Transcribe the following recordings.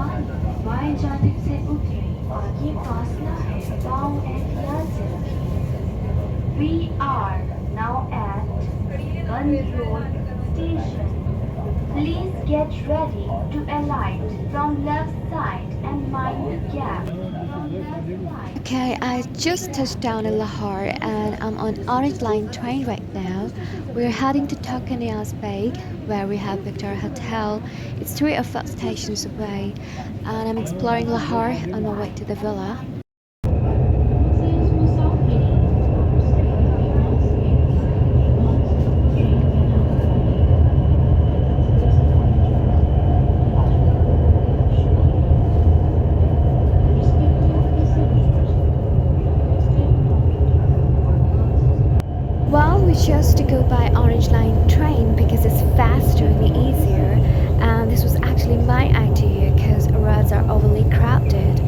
मेहरबानी बाएं जानिब से उतरे आगे फासला है पाँव एहतियात से रखें We are now at Band Road Station. Please get ready to alight from left side and mind the gap. From left side. Okay, I just touched down in Lahore and I'm on Orange Line Train right now. We're heading to Tokenia's Bay where we have booked our hotel. It's 3 or 4 stations away and I'm exploring Lahore on my way to the villa. Well, we chose to go by Orange Line train because it's faster and easier. And this was actually my idea because roads are overly crowded.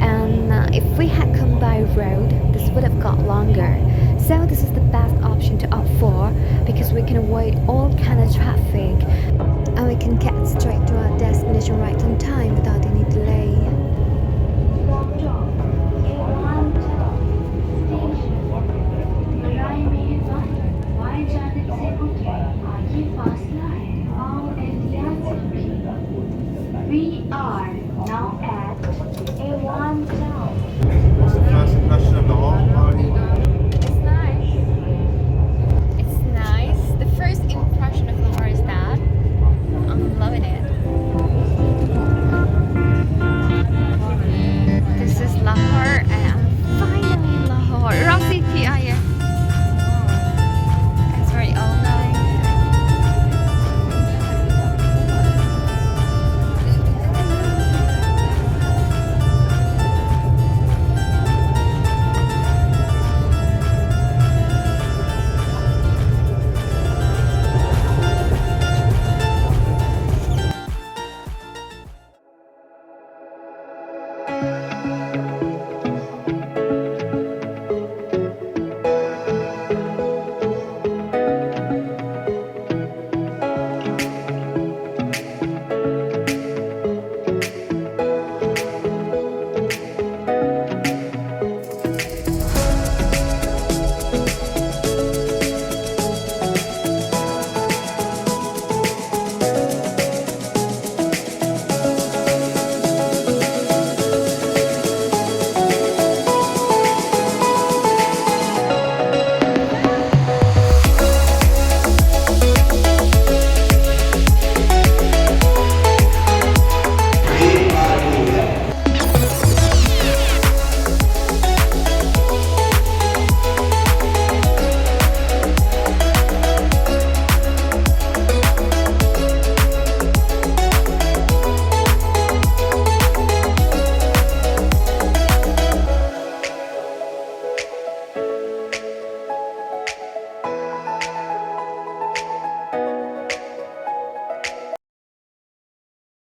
And if we had come by road, this would have got longer. So this is the best option to opt for because we can avoid all kind of traffic and we can get straight to our destination right on time without any delay. We are now